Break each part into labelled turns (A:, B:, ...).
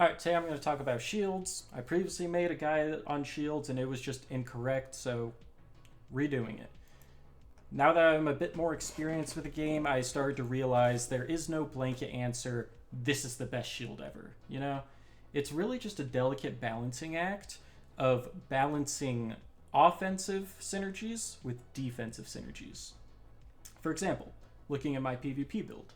A: Alright, today I'm going to talk about shields. I previously made a guide on shields and it was just incorrect, so redoing it. Now that I'm a bit more experienced with the game, I started to realize there is no blanket answer, this is the best shield ever, you know? It's really just a delicate balancing act of balancing offensive synergies with defensive synergies. For example, looking at my PvP build,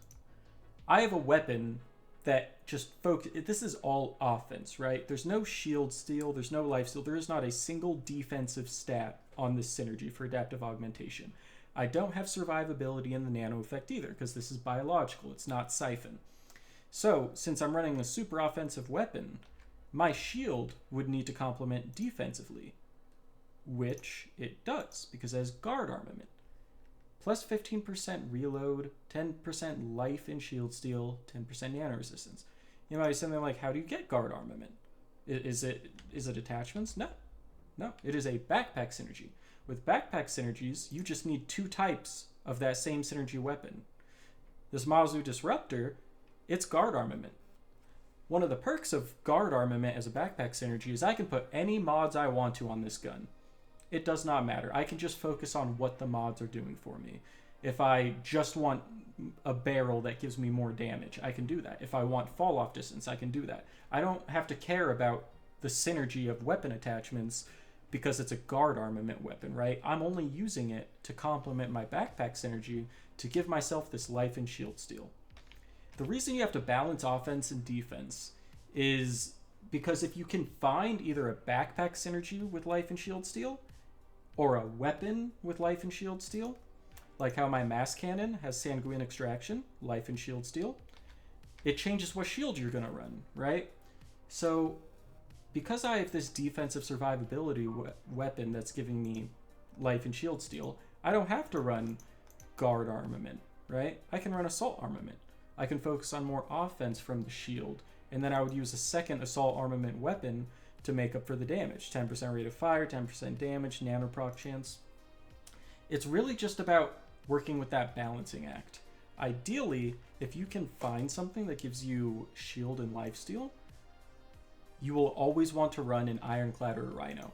A: I have a weapon that just focus. This is all offense, right? There's no shield steal, there's no life steal, there is not a single defensive stat on this synergy for adaptive augmentation. I don't have survivability in the nano effect either, because this is biological, it's not siphon. So, since I'm running a super offensive weapon, my shield would need to complement defensively, which it does, because it has guard armament. Plus 15% reload, 10% life in shield steal, 10% nano resistance. You might be something like, how do you get guard armament? Is it attachments? No. No, it is a backpack synergy. With backpack synergies, you just need two types of that same synergy weapon. This Mazu Disruptor, it's guard armament. One of the perks of guard armament as a backpack synergy is I can put any mods I want to on this gun. It does not matter. I can just focus on what the mods are doing for me. If I just want a barrel that gives me more damage, I can do that. If I want fall off distance, I can do that. I don't have to care about the synergy of weapon attachments because it's a guard armament weapon, right? I'm only using it to complement my backpack synergy to give myself this life and shield steal. The reason you have to balance offense and defense is because if you can find either a backpack synergy with life and shield steal, or a weapon with life and shield steal, like how my mass cannon has sanguine extraction, life and shield steal, it changes what shield you're going to run, right? So because I have this defensive survivability weapon that's giving me life and shield steal, I don't have to run guard armament, right? I can run assault armament. I can focus on more offense from the shield, and then I would use a second assault armament weapon to make up for the damage. 10% rate of fire, 10% damage, nano proc chance. It's really just about working with that balancing act. Ideally, if you can find something that gives you shield and lifesteal, you will always want to run an ironclad or a rhino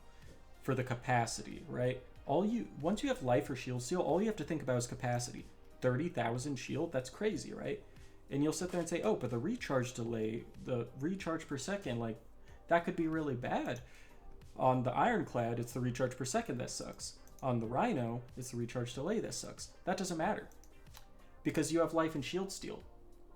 A: for the capacity, right? Once you have life or shield steal, all you have to think about is capacity. 30,000 shield, that's crazy, right? And you'll sit there and say, oh, but the recharge delay, the recharge per second, like, that could be really bad. On the Ironclad, it's the recharge per second that sucks. On the Rhino, it's the recharge delay that sucks. That doesn't matter. Because you have life and shield steal.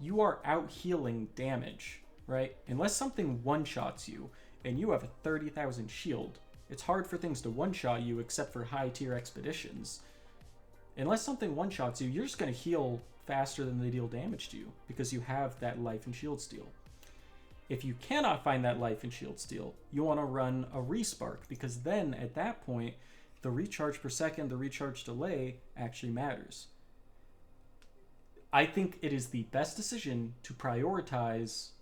A: You are out healing damage, right? Unless something one-shots you, and you have a 30,000 shield, it's hard for things to one-shot you except for high-tier expeditions. Unless something one-shots you, you're just going to heal faster than they deal damage to you, because you have that life and shield steal. If you cannot find that life and shield steal, you want to run a respark, because then at that point, the recharge per second, the recharge delay actually matters. I think it is the best decision to prioritize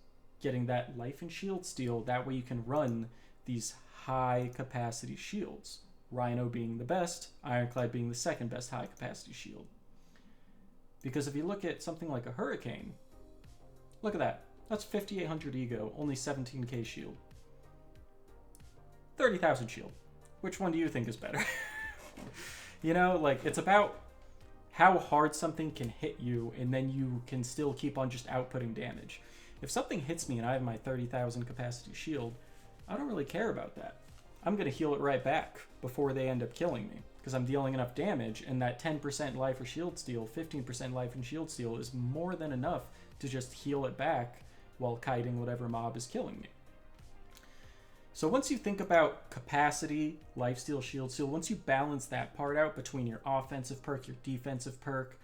A: getting that life and shield steal. That way you can run these high capacity shields. Rhino being the best, Ironclad being the second best high capacity shield. Because if you look at something like a Hurricane, look at that. That's 5,800 ego, only 17k shield. 30,000 shield. Which one do you think is better? You know, like, it's about how hard something can hit you, and then you can still keep on just outputting damage. If something hits me and I have my 30,000 capacity shield, I don't really care about that. I'm going to heal it right back before they end up killing me, because I'm dealing enough damage, and that 10% life or shield steal, 15% life and shield steal is more than enough to just heal it back while kiting whatever mob is killing me. So once you think about capacity, lifesteal, shield steal, once you balance that part out between your offensive perk, your defensive perk,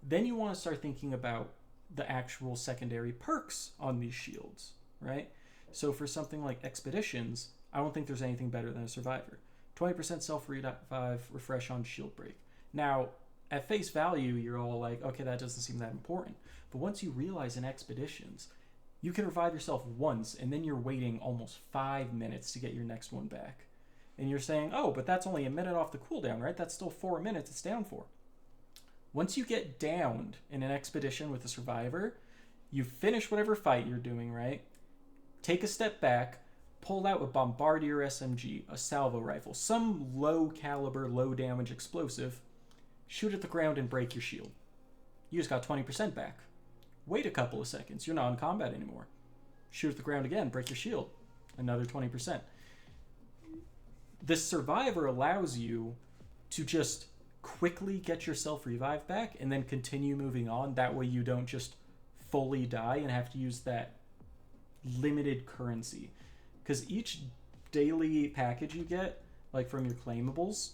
A: then you want to start thinking about the actual secondary perks on these shields, right? So for something like expeditions, I don't think there's anything better than a survivor. 20% self-revive, refresh on shield break. Now, at face value, you're all like, okay, that doesn't seem that important. But once you realize in expeditions, you can revive yourself once, and then you're waiting almost 5 minutes to get your next one back. And you're saying, oh, but that's only a minute off the cooldown, right? That's still 4 minutes it's down for. Once you get downed in an expedition with a survivor, you finish whatever fight you're doing, right? take a step back, pull out a bombardier SMG, a salvo rifle, some low caliber, low damage explosive, shoot at the ground and break your shield. You just got 20% back. Wait a couple of seconds, you're not in combat anymore. Shoot at the ground again, break your shield, another 20%. This survivor allows you to just quickly get yourself revived back and then continue moving on. That way you don't just fully die and have to use that limited currency. Because each daily package you get, like from your claimables,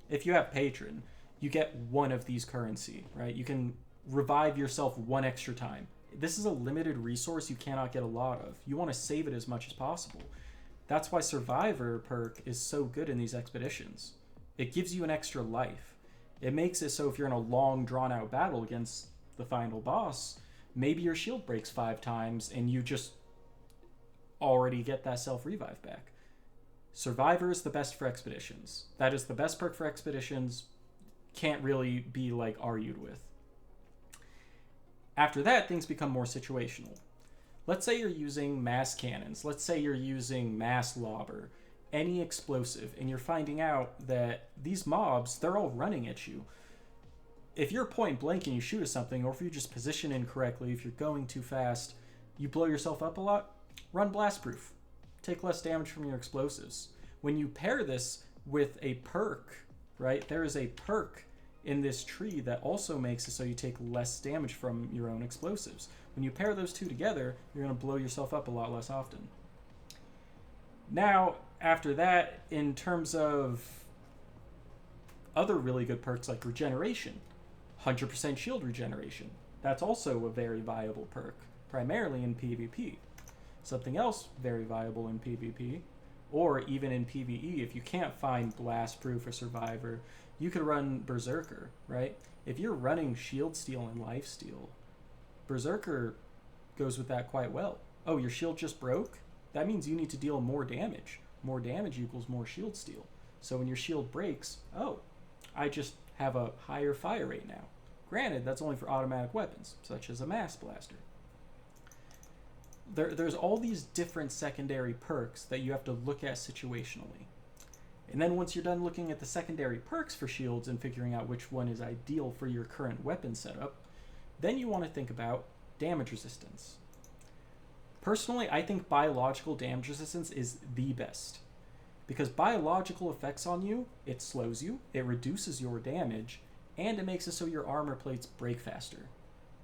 A: if you have patron, you get one of these currency, right? You can revive yourself one extra time. This is a limited resource you cannot get a lot of. You want to save it as much as possible. That's why Survivor perk is so good in these expeditions. It gives you an extra life. It makes it so if you're in a long, drawn-out battle against the final boss, maybe your shield breaks 5 times and you just already get that self-revive back. Survivor is the best for expeditions. That is the best perk for expeditions. Can't really be, like, argued with. After that, things become more situational. Let's say you're using mass cannons. Let's say you're using mass lobber, any explosive, and you're finding out that these mobs, they're all running at you. If you're point blank and you shoot at something, or if you just position incorrectly, if you're going too fast, you blow yourself up a lot, run blast proof. Take less damage from your explosives. When you pair this with a perk, right, there is a perk in this tree that also makes it so you take less damage from your own explosives. When you pair those two together, you're going to blow yourself up a lot less often. Now, after that, in terms of other really good perks like regeneration, 100% shield regeneration. That's also a very viable perk, primarily in PvP. Something else very viable in PvP, or even in PvE, if you can't find blast proof or survivor, you could run Berserker, right? If you're running shield steal and life steal, Berserker goes with that quite well. Oh, your shield just broke? That means you need to deal more damage. More damage equals more shield steal. So when your shield breaks, oh, I just have a higher fire rate now. Granted, that's only for automatic weapons, such as a mass blaster. There's all these different secondary perks that you have to look at situationally. And then once you're done looking at the secondary perks for shields and figuring out which one is ideal for your current weapon setup, then you want to think about damage resistance. Personally, I think biological damage resistance is the best. Because biological effects on you, it slows you, it reduces your damage, and it makes it so your armor plates break faster.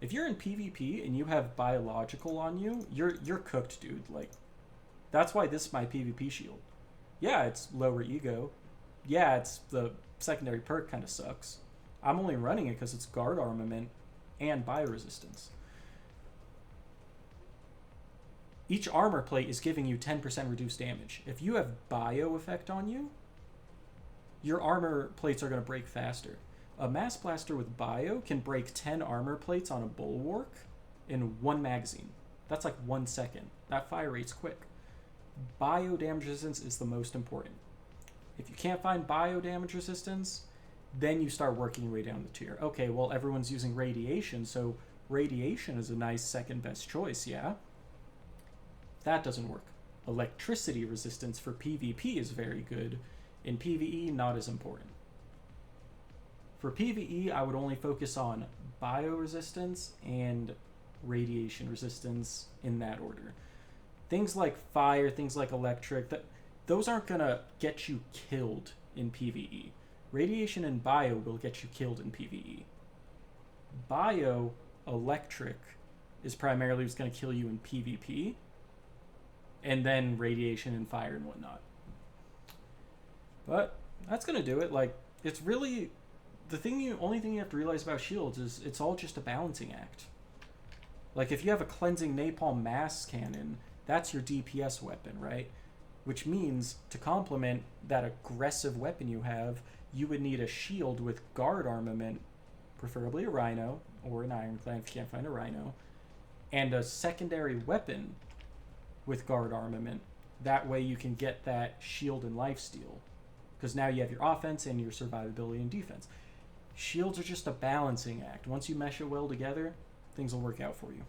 A: If you're in PvP and you have biological on you, you're cooked, dude. Like, that's why this is my PvP shield. Yeah, it's lower ego. Yeah, it's the secondary perk kind of sucks. I'm only running it because it's guard armament and bio resistance. Each armor plate is giving you 10% reduced damage. If you have bio effect on you, your armor plates are going to break faster. A mass blaster with bio can break 10 armor plates on a bulwark in 1 magazine. That's like 1 second. That fire rate's quick. Bio damage resistance is the most important. If you can't find bio damage resistance, then you start working your way down the tier. Okay, well, everyone's using radiation, so radiation is a nice second best choice, yeah? That doesn't work. Electricity resistance for PvP is very good. In PvE, not as important. For PvE, I would only focus on bio resistance and radiation resistance in that order. Things like fire, things like electric, those aren't going to get you killed in PvE. Radiation and bio will get you killed in PvE. Bio, electric, is primarily what's going to kill you in PvP, and then radiation and fire and whatnot. But that's going to do it. Like, it's really... only thing you have to realize about shields is it's all just a balancing act. Like, if you have a cleansing napalm mass cannon, that's your DPS weapon, right? Which means, to complement that aggressive weapon you have, you would need a shield with guard armament, preferably a rhino, or an ironclad if you can't find a rhino, and a secondary weapon with guard armament. That way you can get that shield and lifesteal. Because now you have your offense and your survivability and defense. Shields are just a balancing act. Once you mesh it well together, things will work out for you.